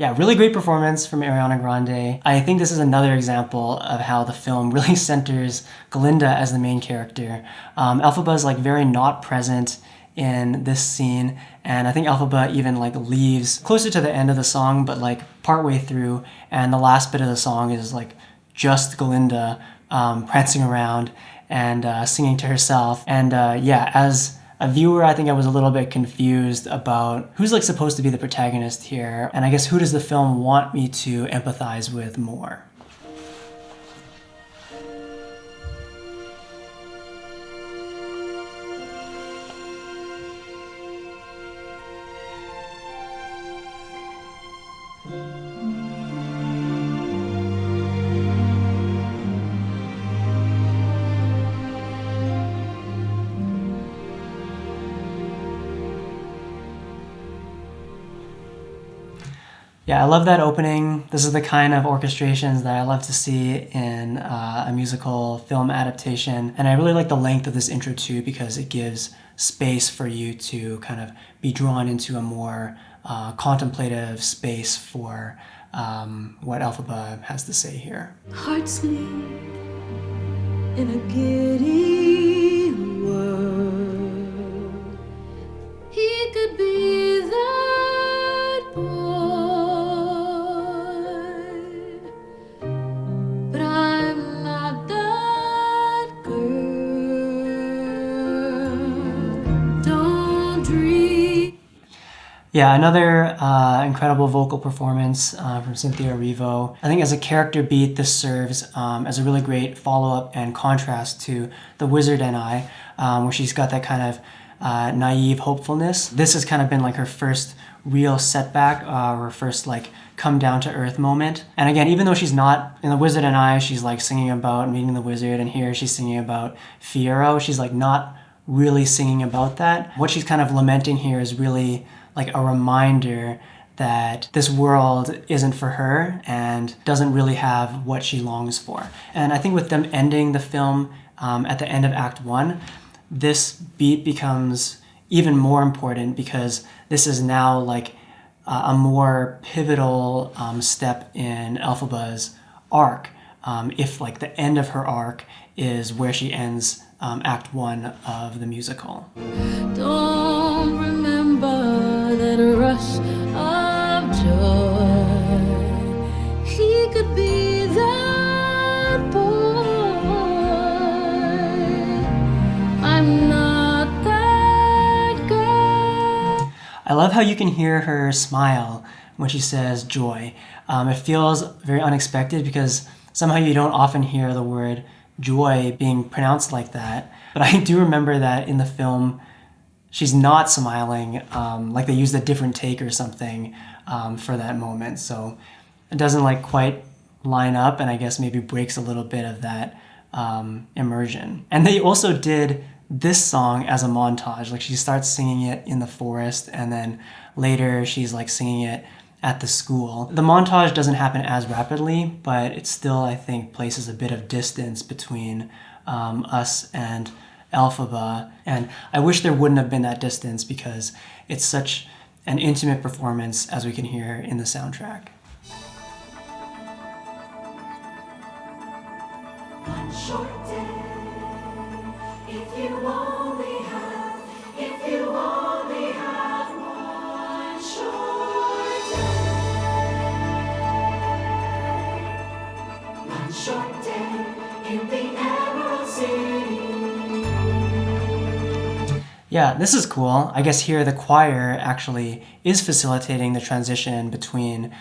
Speaker 1: Yeah, really great performance from Ariana Grande. I think this is another example of how the film really centers Galinda as the main character. Elphaba is like very not present in this scene, and I think Elphaba even like leaves closer to the end of the song, but like partway through, and the last bit of the song is like just Galinda prancing around and singing to herself. And yeah, as a viewer, I think I was a little bit confused about who's like supposed to be the protagonist here, and I guess who does the film want me to empathize with more? Yeah, I love that opening. This is the kind of orchestrations that I love to see in a musical film adaptation. And I really like the length of this intro too, because it gives space for you to kind of be drawn into a more contemplative space for what Elphaba has to say here.
Speaker 3: Heart sleep in a giddy world.
Speaker 8: He could be that boy.
Speaker 1: Yeah, another incredible vocal performance from Cynthia Erivo. I think as a character beat, this serves as a really great follow-up and contrast to The Wizard and I, where she's got that kind of naive hopefulness. This has kind of been like her first real setback, her first like come down to earth moment. And again, even though she's not in The Wizard and I, she's like singing about meeting the wizard, and here she's singing about Fiyero. She's like not really singing about that. What she's kind of lamenting here is really like a reminder that this world isn't for her and doesn't really have what she longs for. And I think with them ending the film at the end of Act 1, this beat becomes even more important, because this is now like a more pivotal step in Elphaba's arc. If like the end of her arc is where she ends Act 1 of the musical.
Speaker 8: Don't remember that rush of joy. He could be that boy. I'm not that girl.
Speaker 1: I love how you can hear her smile when she says joy. It feels very unexpected, because somehow you don't often hear the word joy being pronounced like that. But I do remember that in the film, she's not smiling, like they used a different take or something for that moment. So it doesn't like quite line up, and I guess maybe breaks a little bit of that immersion. And they also did this song as a montage. Like she starts singing it in the forest, and then later she's like singing it at the school. The montage doesn't happen as rapidly, but it still, I think, places a bit of distance between us and Elphaba. And I wish there wouldn't have been that distance because it's such an intimate performance, as we can hear in the soundtrack.
Speaker 2: One short day, if you only have one short day. One short day in the Emerald City.
Speaker 1: Yeah, this is cool. I guess here the choir actually is facilitating the transition between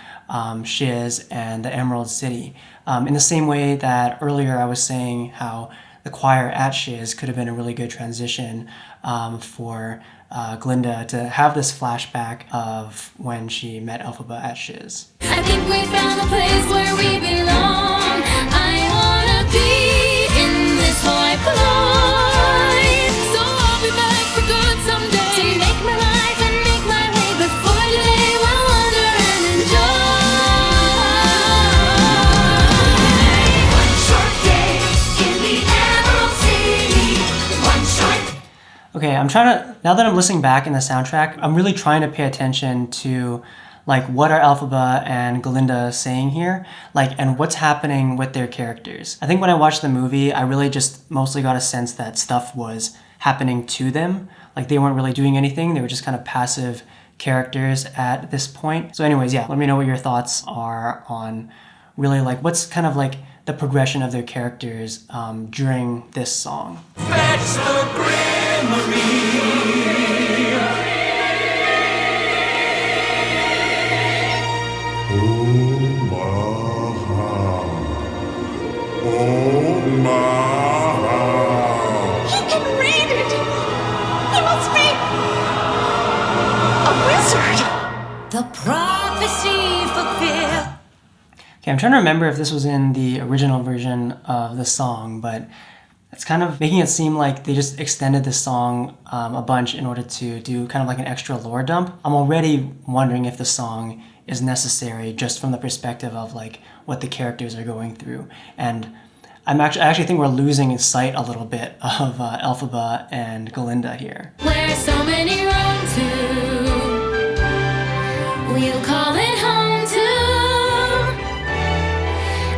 Speaker 1: Shiz and the Emerald City. In the same way that earlier I was saying how the choir at Shiz could have been a really good transition for Glinda to have this flashback of when she met Elphaba at Shiz.
Speaker 11: I think we found a place where we belong. I wanna be in this high place. So I'll be back for good someday to make my life and make my way. Before today, we'll wander and enjoy.
Speaker 2: One short day in the Emerald City. One short.
Speaker 1: Okay, now that I'm listening back in the soundtrack, I'm really trying to pay attention to like what are Elphaba and Glinda saying here, like, and what's happening with their characters. I think when I watched the movie, I really just mostly got a sense that stuff was happening to them. Like they weren't really doing anything. They were just kind of passive characters at this point. So anyways, yeah, let me know what your thoughts are on really like what's kind of like the progression of their characters during this song.
Speaker 10: Fetch the Grimoire.
Speaker 2: He can read it. He must be a wizard.
Speaker 11: The prophecy fulfilled.
Speaker 1: Okay, I'm trying to remember if this was in the original version of the song, but it's kind of making it seem like they just extended the song a bunch in order to do kind of like an extra lore dump. I'm already wondering if the song is necessary just from the perspective of like what the characters are going through. And I actually think we're losing sight a little bit of Elphaba and Glinda here.
Speaker 11: Where so many roam to, we'll call it home too.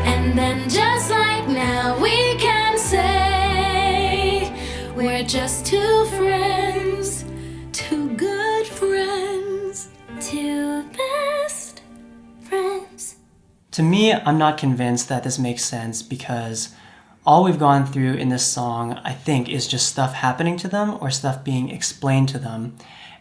Speaker 11: And then just like now we can say we're just two friends, two good friends, two best friends.
Speaker 1: To me, I'm not convinced that this makes sense because all we've gone through in this song, I think, is just stuff happening to them or stuff being explained to them.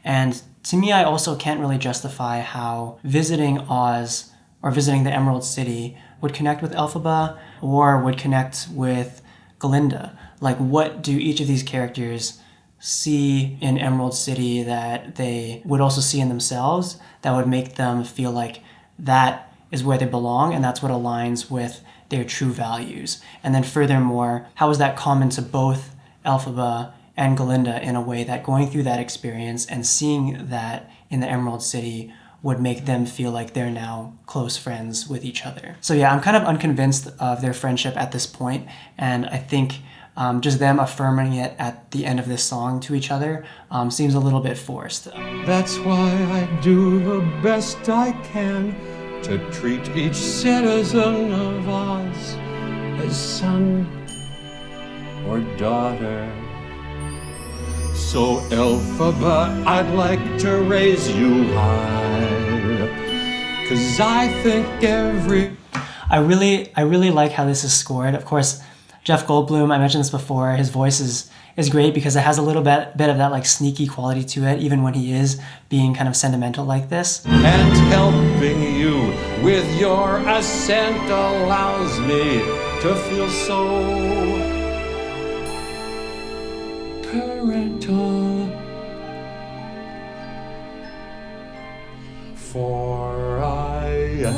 Speaker 1: And to me, I also can't really justify how visiting Oz or visiting the Emerald City would connect with Elphaba or would connect with Glinda. Like, what do each of these characters see in Emerald City that they would also see in themselves that would make them feel like that is where they belong and that's what aligns with their true values? And then furthermore, how is that common to both Elphaba and Glinda in a way that going through that experience and seeing that in the Emerald City would make them feel like they're now close friends with each other? So yeah, I'm kind of unconvinced of their friendship at this point, and I think just them affirming it at the end of this song to each other seems a little bit forced.
Speaker 5: That's why I do the best I can to treat each citizen of Oz as son or daughter. So Elphaba, I'd like to raise you high, 'cause I think
Speaker 1: I really like how this is scored. Of course, Jeff Goldblum, I mentioned this before, his voice is great because it has a little bit of that like sneaky quality to it, even when he is being kind of sentimental like this.
Speaker 5: And helping you with your ascent allows me to feel so parental. For I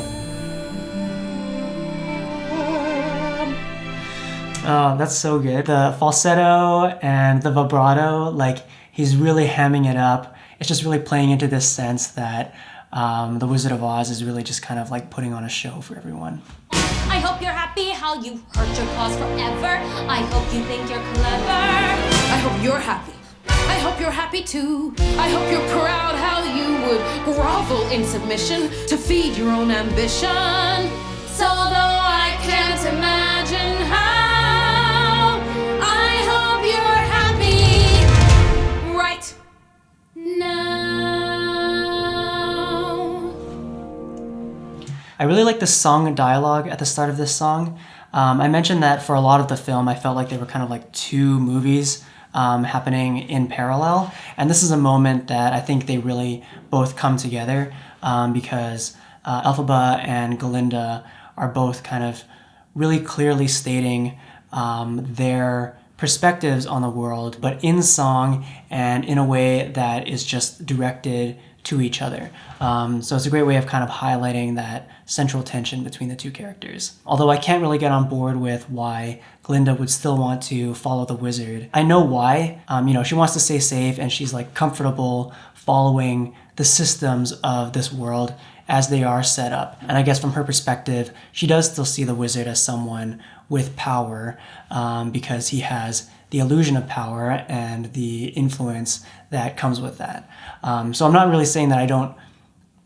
Speaker 1: Oh, that's so good. The falsetto and the vibrato, like he's really hamming it up. It's just really playing into this sense that The Wizard of Oz is really just kind of like putting on a show for everyone.
Speaker 11: I hope you're happy how you hurt your cause forever. I hope you think you're clever.
Speaker 8: I hope you're happy. I hope you're happy too. I hope you're proud how you would grovel in submission to feed your own ambition.
Speaker 11: So though I can't imagine how, I hope you're happy
Speaker 8: Right
Speaker 11: now.
Speaker 1: I really like the song dialogue at the start of this song. I mentioned that for a lot of the film, I felt like they were kind of like two movies happening in parallel. And this is a moment that I think they really both come together because Elphaba and Galinda are both kind of really clearly stating their perspectives on the world, but in song and in a way that is just directed to each other. So it's a great way of kind of highlighting that central tension between the two characters. Although I can't really get on board with why Galinda would still want to follow the wizard. I know why. She wants to stay safe and she's like comfortable following the systems of this world as they are set up. And I guess from her perspective, she does still see the wizard as someone with power because he has the illusion of power and the influence that comes with that. So I'm not really saying that I don't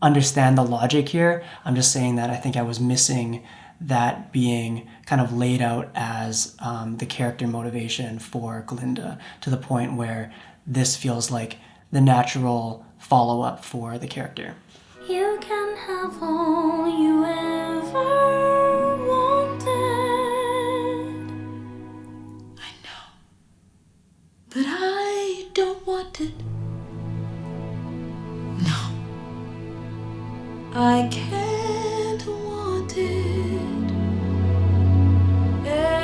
Speaker 1: understand the logic here. I'm just saying that I think I was missing that being kind of laid out as the character motivation for Galinda to the point where this feels like the natural follow-up for the character.
Speaker 11: You can have all you ever wanted.
Speaker 8: I know. But I don't want it. No. I can't want it anymore.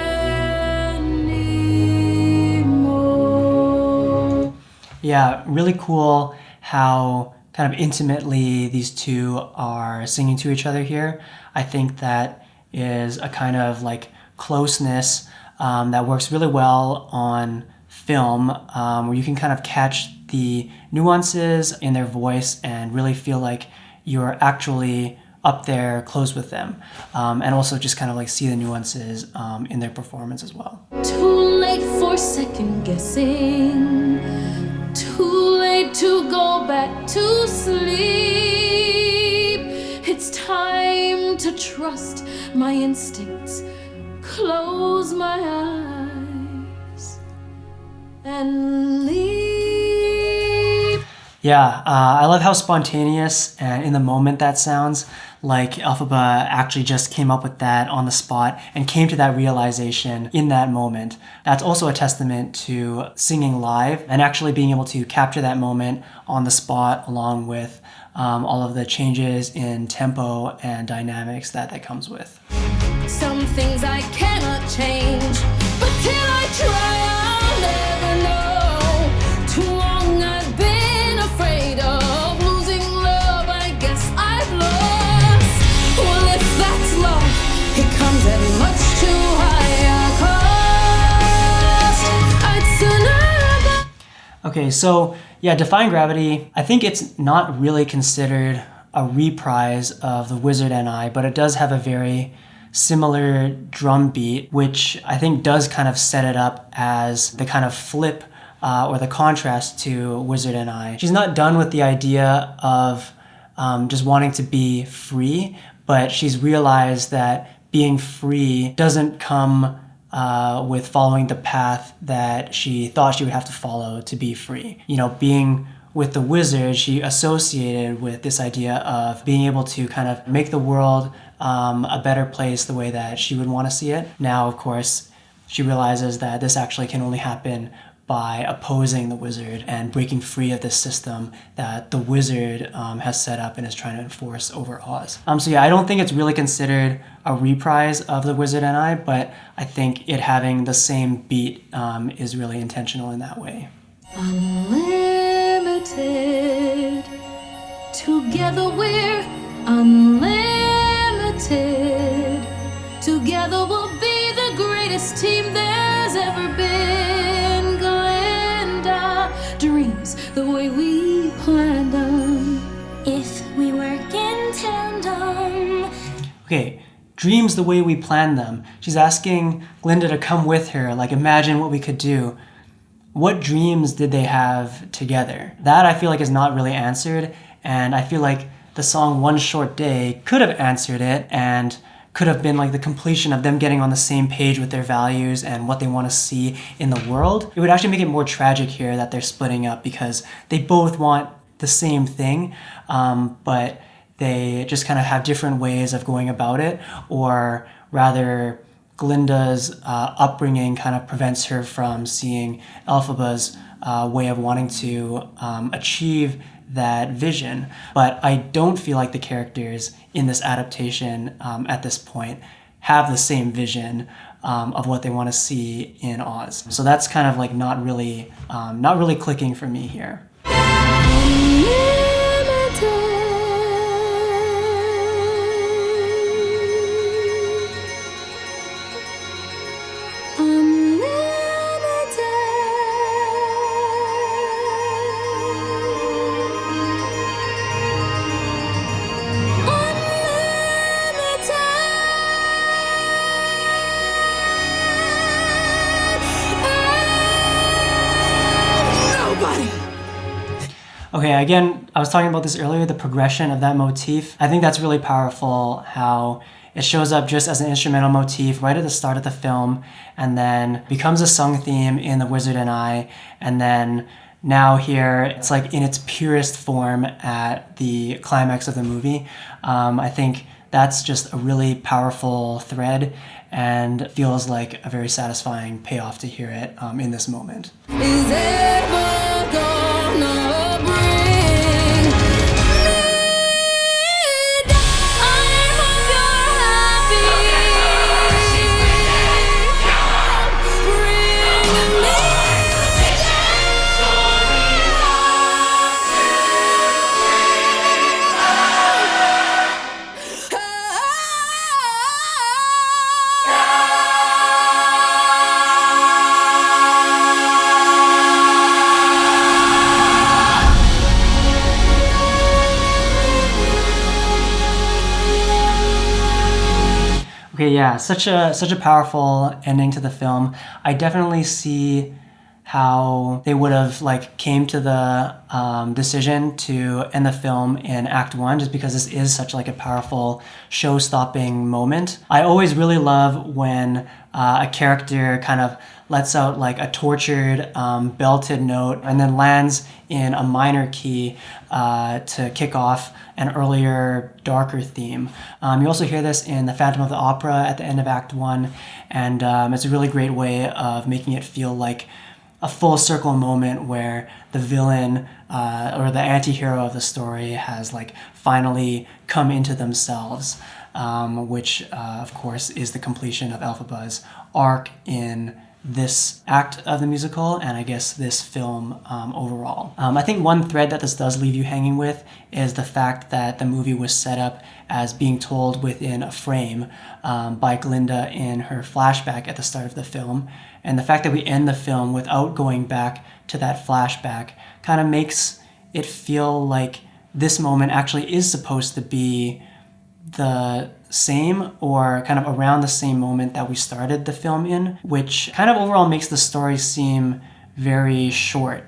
Speaker 1: Yeah, really cool how kind of intimately these two are singing to each other here. I think that is a kind of like closeness that works really well on film, where you can kind of catch the nuances in their voice and really feel like you're actually up there close with them, and also just kind of like see the nuances in their performance as well.
Speaker 8: Too late for second guessing. Too late to go back to sleep. It's time to trust my instincts. Close my eyes and leave.
Speaker 1: Yeah, I love how spontaneous and in the moment that sounds. Like Elphaba actually just came up with that on the spot and came to that realization in that moment. That's also a testament to singing live and actually being able to capture that moment on the spot along with all of the changes in tempo and dynamics that comes with.
Speaker 8: Some things I cannot change, but till I try, I'll never know. Too long I've been afraid of losing love. I guess I've lost. Well, if that's love, it comes at much too high a cost. I'd sooner.
Speaker 1: Okay, so yeah, Defying Gravity, I think it's not really considered a reprise of The Wizard and I, but it does have a very similar drum beat, which I think does kind of set it up as the kind of flip or the contrast to Wizard and I. She's not done with the idea of just wanting to be free, but she's realized that being free doesn't come with following the path that she thought she would have to follow to be free. You know, being with the wizard, she associated with this idea of being able to kind of make the world a better place the way that she would want to see it. Now, of course, she realizes that this actually can only happen by opposing the wizard and breaking free of this system that the wizard has set up and is trying to enforce over Oz. So yeah, I don't think it's really considered a reprise of The Wizard and I, but I think it having the same beat is really intentional in that way.
Speaker 8: Unlimited. Together we're unlimited. Together we'll be the greatest team there's ever been. Galinda dreams the way we planned them.
Speaker 11: If we work
Speaker 1: dreams the way we plan them. She's asking Glinda to come with her, like imagine what we could do. What dreams did they have together? That I feel like is not really answered, and I feel like the song One Short Day could have answered it and could have been like the completion of them getting on the same page with their values and what they want to see in the world. It would actually make it more tragic here that they're splitting up because they both want the same thing, but they just kind of have different ways of going about it, or rather Glinda's upbringing kind of prevents her from seeing Elphaba's way of wanting to achieve that vision. But I don't feel like the characters in this adaptation at this point have the same vision of what they want to see in Oz. So that's kind of like not really clicking for me here. Okay, again, I was talking about this earlier, the progression of that motif. I think that's really powerful, how it shows up just as an instrumental motif right at the start of the film, and then becomes a sung theme in The Wizard and I, and then now here it's like in its purest form at the climax of the movie. I think that's just a really powerful thread and feels like a very satisfying payoff to hear it in this moment.
Speaker 8: Is ever gonna bring me down? I hope you're happy. Bring me
Speaker 1: Okay, yeah, such a powerful ending to the film. I definitely see how they would have like came to the decision to end the film in Act 1, just because this is such like a powerful show-stopping moment. I always really love when a character kind of lets out like a tortured belted note and then lands in a minor key to kick off an earlier, darker theme. You also hear this in The Phantom of the Opera at the end of Act 1, and it's a really great way of making it feel like a full circle moment where the villain or the anti-hero of the story has like finally come into themselves, which of course is the completion of Elphaba's arc in this act of the musical, and I guess this film overall. I think one thread that this does leave you hanging with is the fact that the movie was set up as being told within a frame by Glinda in her flashback at the start of the film. And the fact that we end the film without going back to that flashback kind of makes it feel like this moment actually is supposed to be the same or kind of around the same moment that we started the film in, which kind of overall makes the story seem very short.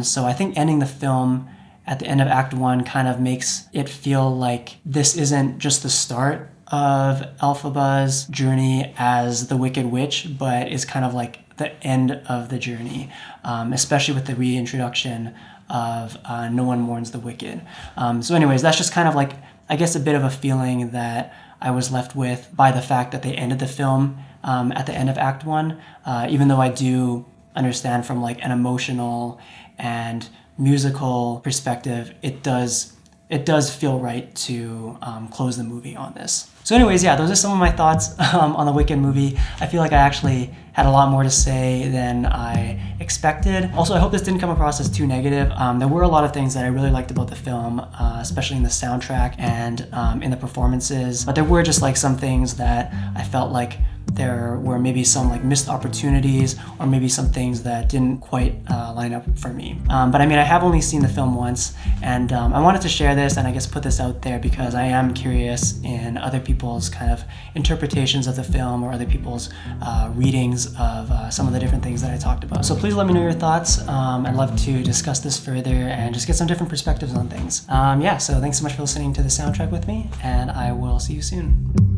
Speaker 1: So I think ending the film at the end of Act 1 kind of makes it feel like this isn't just the start of Elphaba's journey as the Wicked Witch, but is kind of like the end of the journey, especially with the reintroduction of No One Mourns the Wicked. So anyways, that's just kind of like, I guess, a bit of a feeling that I was left with by the fact that they ended the film at the end of Act 1, even though I do understand from like an emotional and musical perspective, it does feel right to close the movie on this. So anyways, yeah, those are some of my thoughts on the Wicked movie. I feel like I actually had a lot more to say than I expected. Also, I hope this didn't come across as too negative. There were a lot of things that I really liked about the film, especially in the soundtrack and in the performances. But there were just like some things that I felt like there were maybe some like missed opportunities, or maybe some things that didn't quite line up for me. But I mean, I have only seen the film once, and I wanted to share this and I guess put this out there because I am curious in other people's kind of interpretations of the film, or other people's readings of some of the different things that I talked about. So please let me know your thoughts. I'd love to discuss this further and just get some different perspectives on things. Yeah, so thanks so much for listening to the soundtrack with me, and I will see you soon.